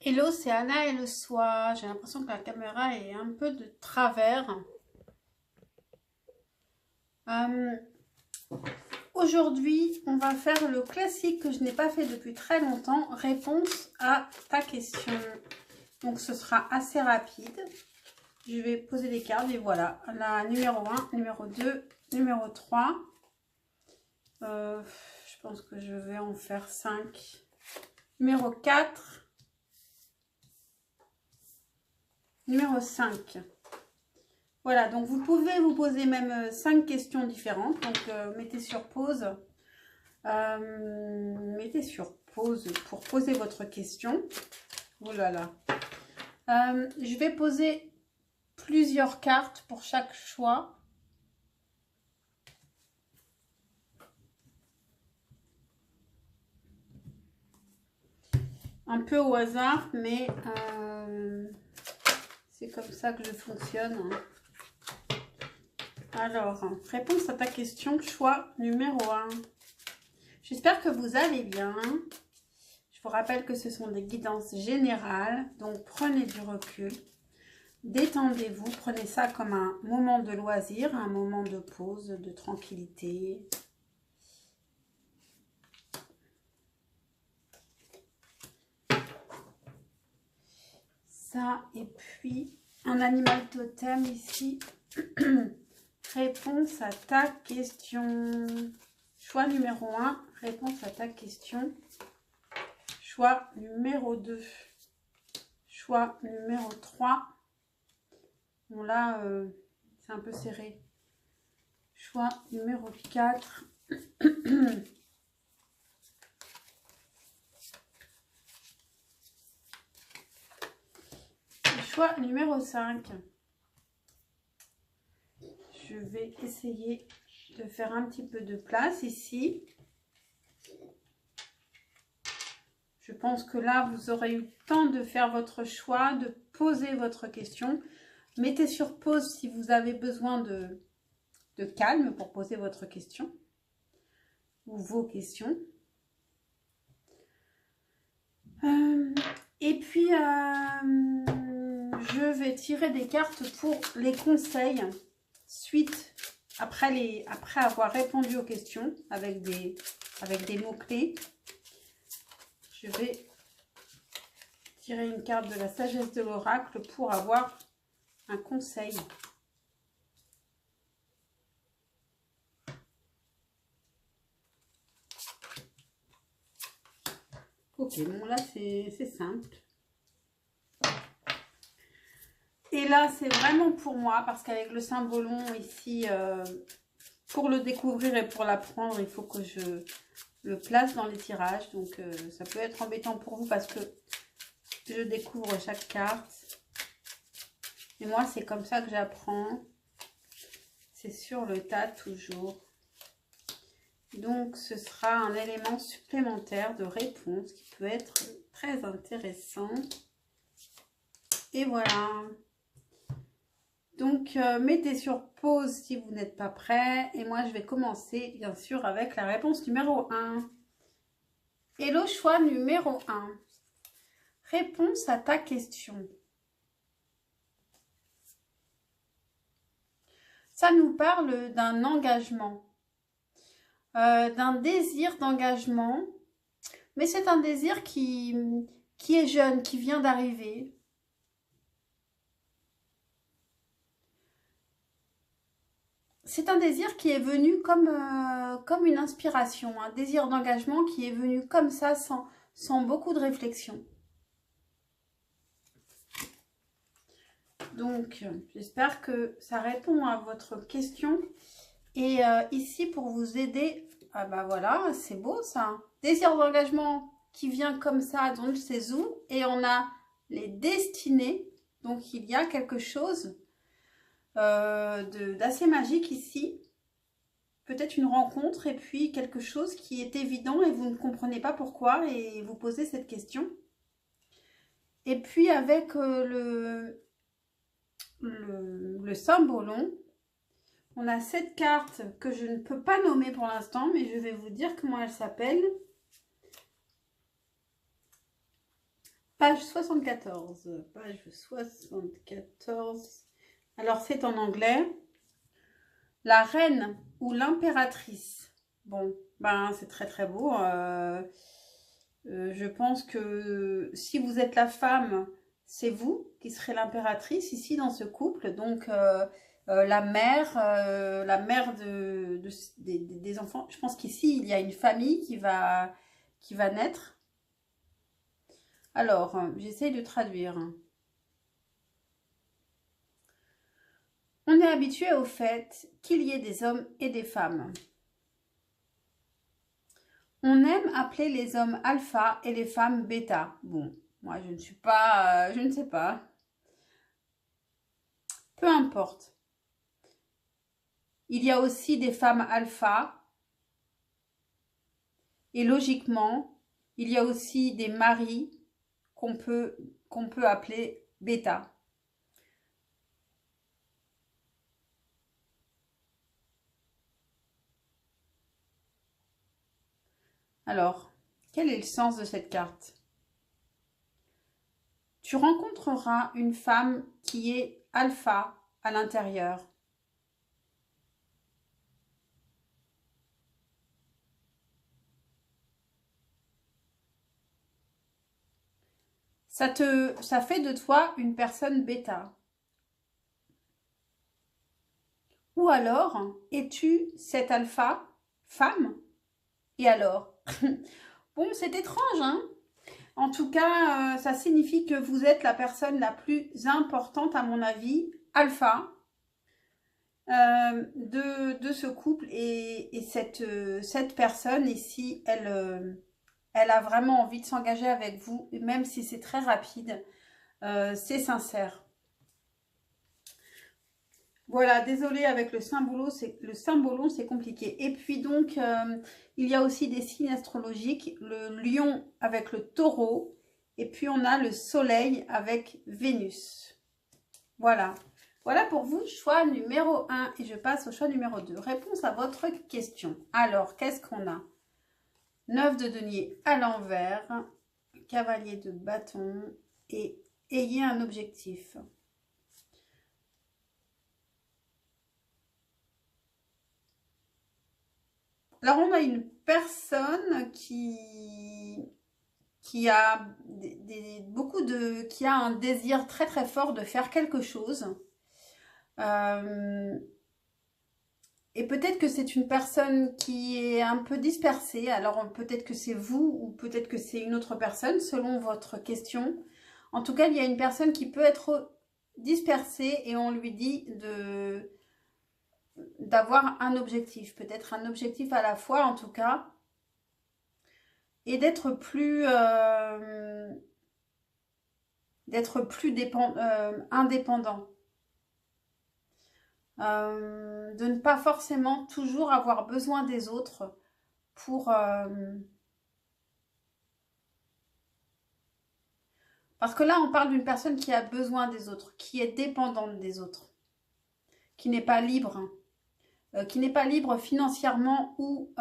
Hello, c'est Anna et le soir. J'ai l'impression que la caméra est un peu de travers. Euh, Aujourd'hui, on va faire le classique que je n'ai pas fait depuis très longtemps. Réponse à ta question. Donc, ce sera assez rapide. Je vais poser les cartes et voilà. La numéro 1, numéro 2, numéro 3. Je pense que je vais en faire 5. Numéro 4. Numéro 5. Voilà, donc vous pouvez vous poser même 5 questions différentes. Donc mettez sur pause. Mettez sur pause pour poser votre question. Oh là là. Je vais poser plusieurs cartes pour chaque choix. Un peu au hasard, mais c'est comme ça que je fonctionne. Alors, réponse à ta question, choix numéro 1. J'espère que vous allez bien. Je vous rappelle que ce sont des guidances générales, donc prenez du recul, détendez-vous, prenez ça comme un moment de loisir, un moment de pause, de tranquillité. Ça, et puis un animal totem ici. Réponse à ta question. Choix numéro 1, réponse à ta question. Choix numéro 2. Choix numéro 3. Bon là, c'est un peu serré. Choix numéro 4. Choix numéro 5. Je vais essayer de faire un petit peu de place ici. Je pense que là, vous aurez eu le temps de faire votre choix, de poser votre question. Mettez sur pause si vous avez besoin de calme pour poser votre question ou vos questions. Et puis, je vais tirer des cartes pour les conseils suite, après avoir répondu aux questions avec des mots-clés. Je vais tirer une carte de la sagesse de l'oracle pour avoir un conseil. Ok, bon là c'est simple. Et là c'est vraiment pour moi parce qu'avec le cymbolon ici, pour le découvrir et pour l'apprendre, il faut que je le place dans les tirages. Donc ça peut être embêtant pour vous parce que je découvre chaque carte. Et moi c'est comme ça que j'apprends. C'est sur le tas toujours. Donc, ce sera un élément supplémentaire de réponse qui peut être très intéressant. Et voilà. Donc, mettez sur pause si vous n'êtes pas prêt. Et moi, je vais commencer, bien sûr, avec la réponse numéro 1. Et le choix numéro 1. Réponse à ta question. Ça nous parle d'un engagement. D'un désir d'engagement, mais c'est un désir qui est jeune, qui vient d'arriver. C'est un désir qui est venu comme une inspiration, un désir d'engagement qui est venu comme ça, sans beaucoup de réflexion. Donc, j'espère que ça répond à votre question. Et ici, pour vous aider, ah bah voilà, c'est beau ça. Désir d'engagement qui vient comme ça, donc c'est où. Et on a les destinées. Donc, il y a quelque chose d'assez magique ici. Peut-être une rencontre et puis quelque chose qui est évident et vous ne comprenez pas pourquoi et vous posez cette question. Et puis, avec le symbolon, on a cette carte que je ne peux pas nommer pour l'instant, mais je vais vous dire comment elle s'appelle. Page 74. Page 74. Alors, c'est en anglais. La reine ou l'impératrice. Bon, ben, c'est très très beau. Je pense que si vous êtes la femme, c'est vous qui serez l'impératrice ici dans ce couple. Donc, la mère des enfants. Je pense qu'ici, il y a une famille qui va naître. Alors, j'essaye de traduire. On est habitué au fait qu'il y ait des hommes et des femmes. On aime appeler les hommes alpha et les femmes bêta. Bon, moi je ne suis pas, je ne sais pas. Peu importe. Il y a aussi des femmes alpha. Et logiquement, il y a aussi des maris qu'on peut appeler bêta. Alors, quel est le sens de cette carte? Tu rencontreras une femme qui est alpha à l'intérieur. Ça fait de toi une personne bêta. Ou alors, es-tu cette alpha femme? Et alors? Bon, c'est étrange, hein? En tout cas, ça signifie que vous êtes la personne la plus importante, à mon avis, alpha, de ce couple. Et cette personne ici, elle a vraiment envie de s'engager avec vous, même si c'est très rapide, c'est sincère. Voilà, désolée avec le symbolon, c'est compliqué. Et puis donc, il y a aussi des signes astrologiques, le lion avec le taureau, et puis on a le soleil avec Vénus. Voilà. Voilà pour vous, choix numéro 1. Et je passe au choix numéro 2. Réponse à votre question. Alors, qu'est-ce qu'on a? 9 de denier à l'envers, cavalier de bâton et ayez un objectif. Alors, on a une personne qui a qui a un désir très très fort de faire quelque chose. Et peut-être que c'est une personne qui est un peu dispersée. Alors peut-être que c'est vous ou peut-être que c'est une autre personne selon votre question. En tout cas, il y a une personne qui peut être dispersée et on lui dit d'avoir un objectif. Peut-être un objectif à la fois en tout cas. Et d'être plus indépendant. De ne pas forcément toujours avoir besoin des autres pour... Parce que là, on parle d'une personne qui a besoin des autres, qui est dépendante des autres, qui n'est pas libre, qui n'est pas libre financièrement ou...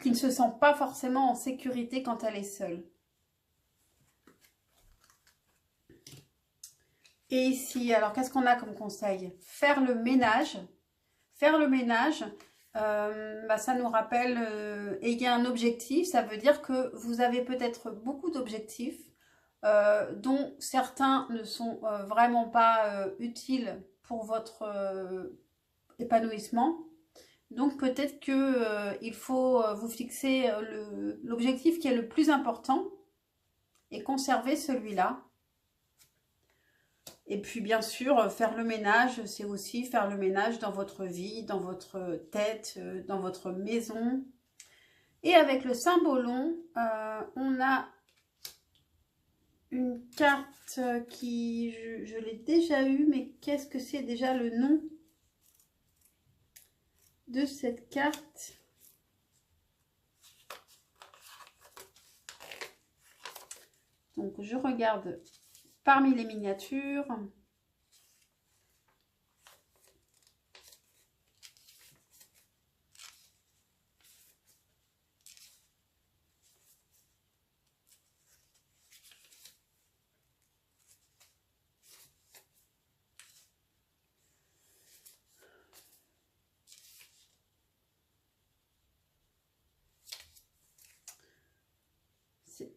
qui ne se sent pas forcément en sécurité quand elle est seule. Et ici, alors qu'est-ce qu'on a comme conseil? Faire le ménage. Faire le ménage, ça nous rappelle ayez un objectif. Ça veut dire que vous avez peut-être beaucoup d'objectifs dont certains ne sont vraiment pas utiles pour votre épanouissement. Donc peut-être que il faut vous fixer l'objectif qui est le plus important et conserver celui-là. Et puis bien sûr, faire le ménage, c'est aussi faire le ménage dans votre vie, dans votre tête, dans votre maison. Et avec le symbolon, on a une carte qui, je l'ai déjà eue, mais qu'est-ce que c'est déjà le nom de cette carte? Donc je regarde parmi les miniatures.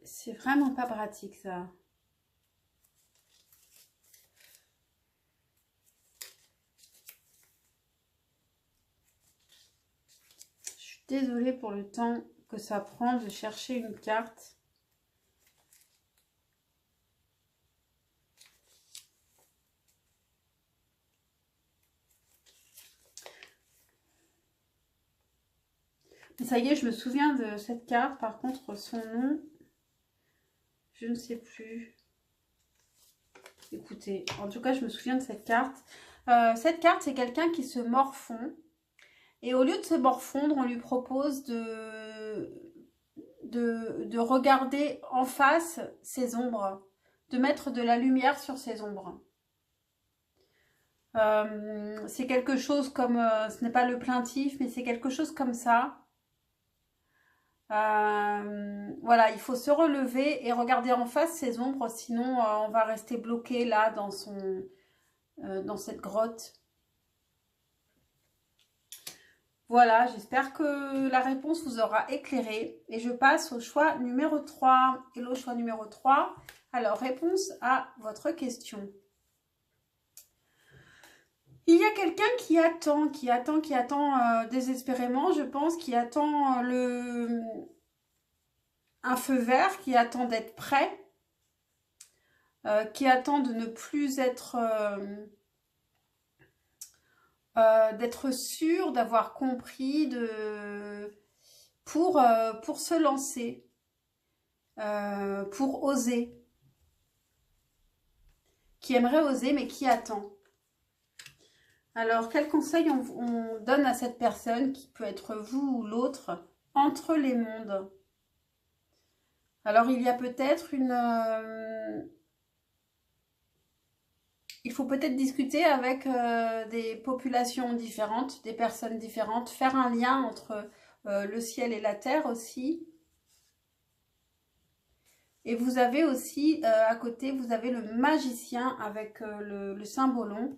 C'est vraiment pas pratique, ça. Je suis désolée pour le temps que ça prend de chercher une carte. Mais ça y est, je me souviens de cette carte. Par contre, son nom, je ne sais plus. Écoutez, en tout cas, je me souviens de cette carte. Cette carte, c'est quelqu'un qui se morfond. Et au lieu de se morfondre, on lui propose de regarder en face ses ombres. De mettre de la lumière sur ses ombres. C'est quelque chose comme... ce n'est pas le plaintif, mais c'est quelque chose comme ça. Voilà, il faut se relever et regarder en face ses ombres, sinon on va rester bloqué là dans cette grotte. Voilà, j'espère que la réponse vous aura éclairé. Et je passe au choix numéro 3. Et le choix numéro 3, alors réponse à votre question. Il y a quelqu'un qui attend désespérément, je pense, qui attend un feu vert, qui attend d'être prêt, qui attend de ne plus être... d'être sûr, d'avoir compris, pour se lancer, pour oser, qui aimerait oser mais qui attend. Alors, quel conseil on donne à cette personne qui peut être vous ou l'autre entre les mondes? Alors, il y a peut-être il faut peut-être discuter avec des populations différentes, des personnes différentes, faire un lien entre le ciel et la terre aussi. Et vous avez aussi, à côté, vous avez le magicien avec le symbolon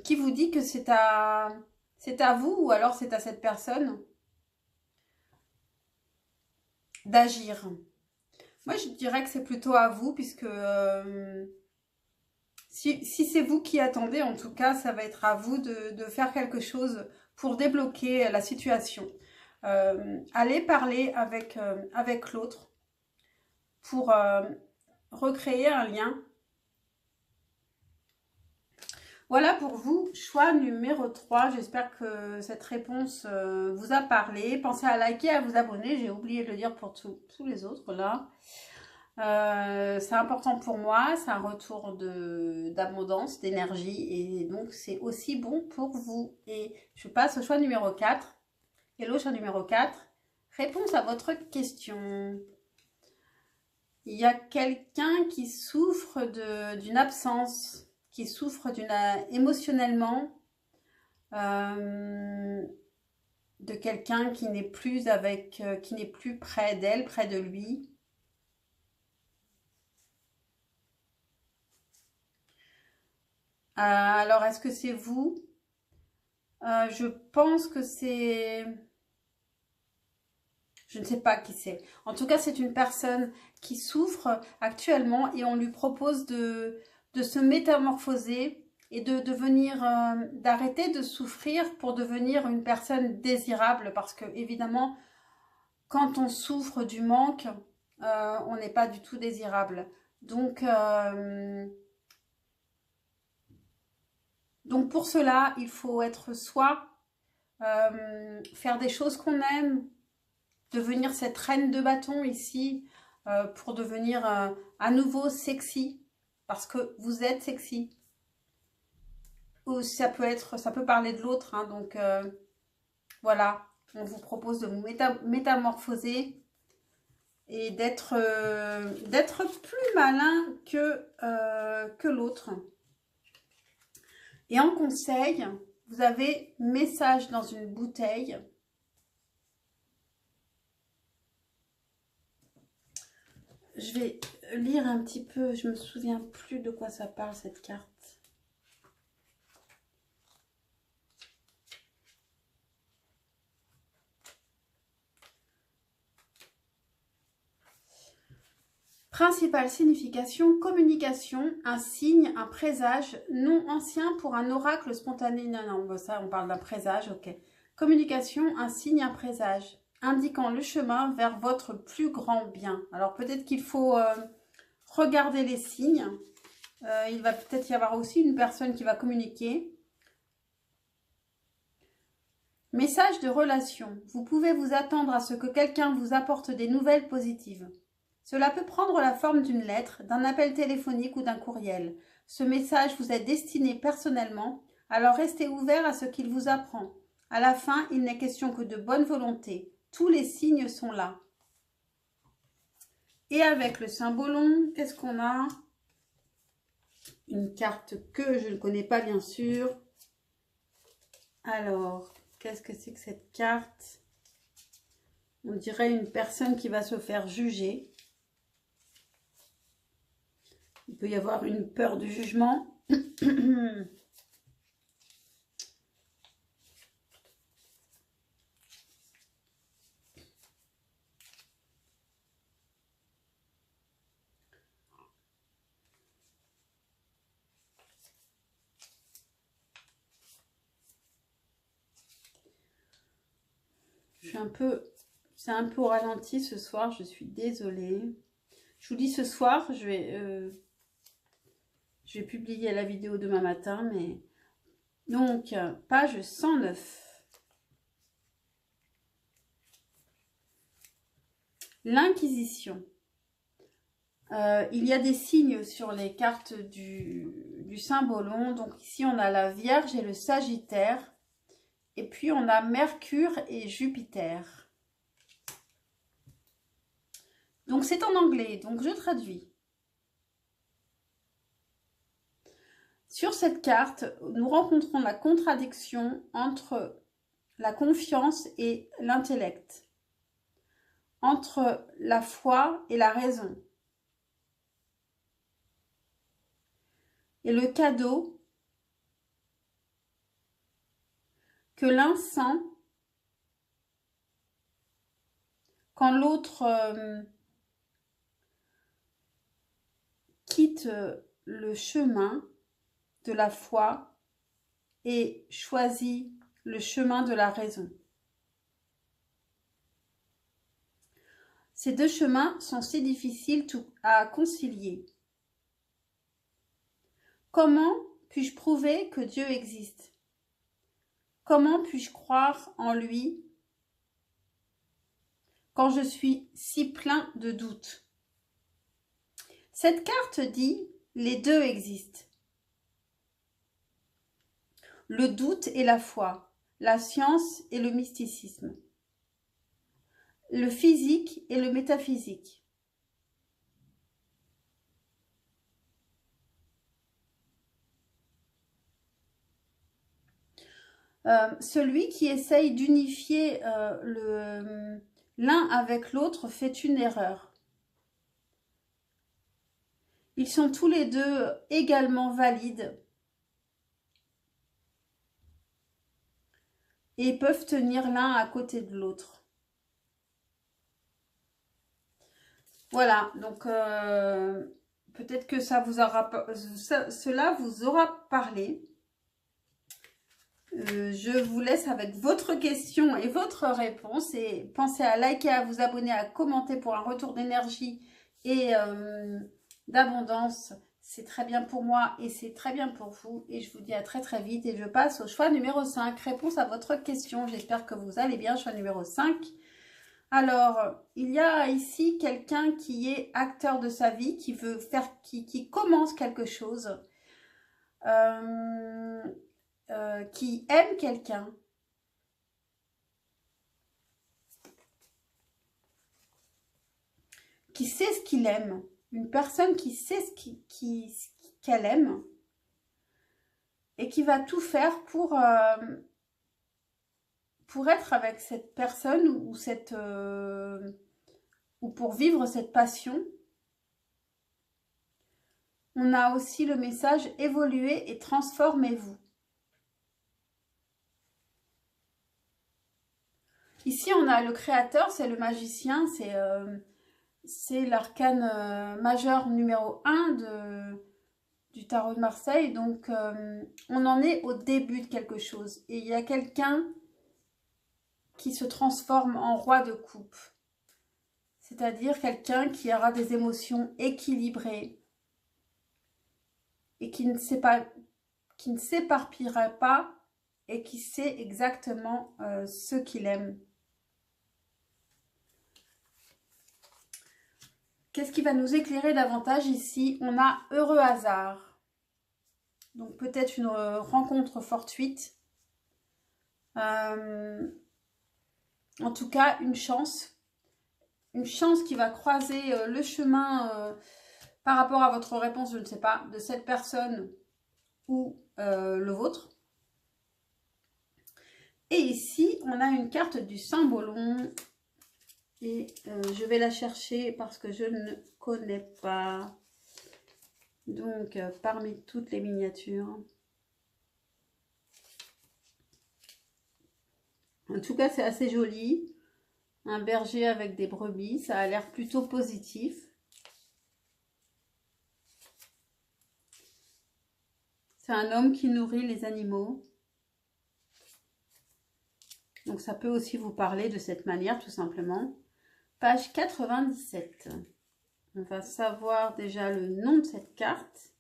qui vous dit que c'est à vous ou alors c'est à cette personne d'agir. Moi, je dirais que c'est plutôt à vous, puisque si c'est vous qui attendez, en tout cas, ça va être à vous de faire quelque chose pour débloquer la situation. Allez parler avec l'autre pour recréer un lien. Voilà pour vous, choix numéro 3. J'espère que cette réponse vous a parlé. Pensez à liker, à vous abonner. J'ai oublié de le dire pour tous les autres là. C'est important pour moi, c'est un retour d'abondance, d'énergie et donc c'est aussi bon pour vous. Et je passe au choix numéro 4. Et le choix numéro 4, réponse à votre question. Il y a quelqu'un qui souffre d'une absence, qui souffre émotionnellement de quelqu'un qui n'est plus qui n'est plus près d'elle, près de lui. Alors, est-ce que c'est vous? Je pense que c'est... Je ne sais pas qui c'est. En tout cas, c'est une personne qui souffre actuellement et on lui propose de se métamorphoser et de devenir, d'arrêter de souffrir pour devenir une personne désirable. Parce que, évidemment, quand on souffre du manque, on n'est pas du tout désirable. Donc pour cela, il faut être soi, faire des choses qu'on aime, devenir cette reine de bâton ici, pour devenir à nouveau sexy, parce que vous êtes sexy. Ou ça peut parler de l'autre, hein, donc voilà, on vous propose de vous métamorphoser et d'être plus malin que l'autre. Et en conseil, vous avez message dans une bouteille. Je vais lire un petit peu, je me souviens plus de quoi ça parle cette carte. Principale signification, communication, un signe, un présage, nom ancien pour un oracle spontané. Non, non, ça, on parle d'un présage, ok. Communication, un signe, un présage, indiquant le chemin vers votre plus grand bien. Alors, peut-être qu'il faut regarder les signes. Il va peut-être y avoir aussi une personne qui va communiquer. Message de relation. Vous pouvez vous attendre à ce que quelqu'un vous apporte des nouvelles positives. Cela peut prendre la forme d'une lettre, d'un appel téléphonique ou d'un courriel. Ce message vous est destiné personnellement, alors restez ouvert à ce qu'il vous apprend. À la fin, il n'est question que de bonne volonté. Tous les signes sont là. Et avec le symbolon, qu'est-ce qu'on a? Une carte que je ne connais pas, bien sûr. Alors, qu'est-ce que c'est que cette carte? On dirait une personne qui va se faire juger. Il peut y avoir une peur du jugement. C'est un peu au ralenti ce soir, je suis désolée. Je vous dis ce soir, je vais publier la vidéo demain matin, mais... Donc, page 109. L'Inquisition. Il y a des signes sur les cartes du symbolon. Donc ici, on a la Vierge et le Sagittaire. Et puis, on a Mercure et Jupiter. Donc, c'est en anglais. Donc, je traduis. Sur cette carte, nous rencontrons la contradiction entre la confiance et l'intellect, entre la foi et la raison. Et le cadeau que l'un sent quand l'autre quitte le chemin de la foi et choisit le chemin de la raison. Ces deux chemins sont si difficiles à concilier. Comment puis-je prouver que Dieu existe? Comment puis-je croire en lui quand je suis si plein de doutes? Cette carte dit « les deux existent ». Le doute et la foi, la science et le mysticisme, le physique et le métaphysique. Celui qui essaye d'unifier l'un avec l'autre fait une erreur. Ils sont tous les deux également valides et peuvent tenir l'un à côté de l'autre. Voilà, donc peut-être que cela vous aura parlé. Je vous laisse avec votre question et votre réponse. Et pensez à liker, à vous abonner, à commenter pour un retour d'énergie et d'abondance. C'est très bien pour moi et c'est très bien pour vous. Et je vous dis à très très vite. Et je passe au choix numéro 5. Réponse à votre question. J'espère que vous allez bien. Choix numéro 5. Alors, il y a ici quelqu'un qui est acteur de sa vie, qui veut faire, qui commence quelque chose. Qui aime quelqu'un, qui sait ce qu'il aime, une personne qui sait ce qu'elle aime et qui va tout faire pour être avec cette personne ou pour vivre cette passion. On a aussi le message « Évoluez et transformez-vous ». Ici, on a le créateur, c'est le magicien, c'est l'arcane majeur numéro 1 du tarot de Marseille. Donc, on en est au début de quelque chose. Et il y a quelqu'un qui se transforme en roi de coupe. C'est-à-dire quelqu'un qui aura des émotions équilibrées et qui ne s'éparpillera pas et qui sait exactement ce qu'il aime. Qu'est-ce qui va nous éclairer davantage ici? On a heureux hasard. Donc peut-être une rencontre fortuite. En tout cas, une chance. Une chance qui va croiser le chemin par rapport à votre réponse, je ne sais pas, de cette personne ou le vôtre. Et ici, on a une carte du Saint-Bologne. Et je vais la chercher parce que je ne connais pas. Donc, parmi toutes les miniatures. En tout cas, c'est assez joli. Un berger avec des brebis. Ça a l'air plutôt positif. C'est un homme qui nourrit les animaux. Donc, ça peut aussi vous parler de cette manière, tout simplement. Page 97. On va savoir déjà le nom de cette carte.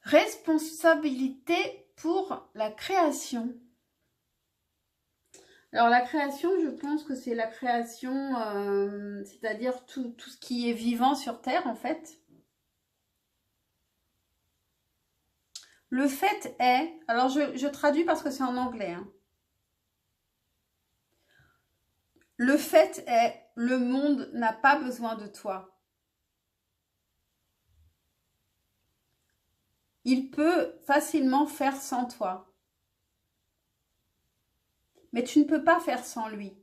Responsabilité pour la création. Alors la création, je pense que c'est la création, c'est-à-dire tout ce qui est vivant sur Terre en fait. Le fait est, alors je traduis parce que c'est en anglais, hein. Le fait est, le monde n'a pas besoin de toi. Il peut facilement faire sans toi. Mais tu ne peux pas faire sans lui.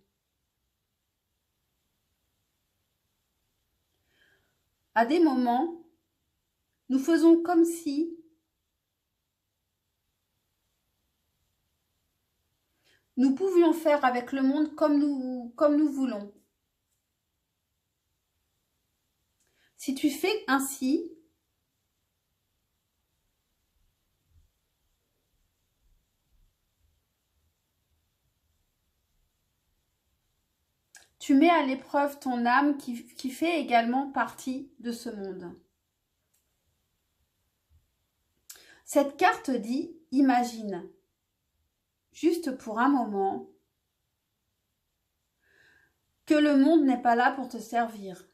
À des moments, nous faisons comme si nous pouvions faire avec le monde comme nous voulons. Si tu fais ainsi, tu mets à l'épreuve ton âme qui fait également partie de ce monde. Cette carte dit « Imagine ». Juste pour un moment, que le monde n'est pas là pour te servir,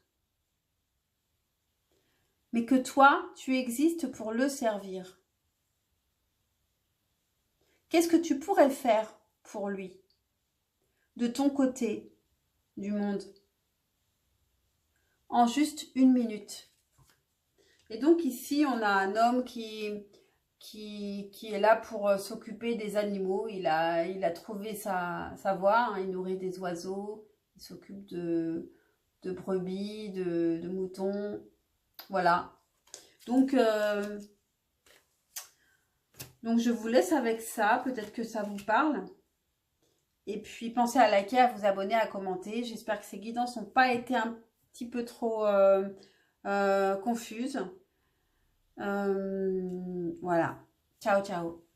mais que toi, tu existes pour le servir. Qu'est-ce que tu pourrais faire pour lui, de ton côté du monde, en juste 1 minute? Et donc ici, on a un homme qui est là pour s'occuper des animaux. Il a trouvé sa voie, hein. Il nourrit des oiseaux, il s'occupe de brebis, de moutons, voilà. Donc je vous laisse avec ça, peut-être que ça vous parle. Et puis pensez à liker, à vous abonner, à commenter. J'espère que ces guidances n'ont pas été un petit peu trop confuses. Voilà. Ciao, ciao.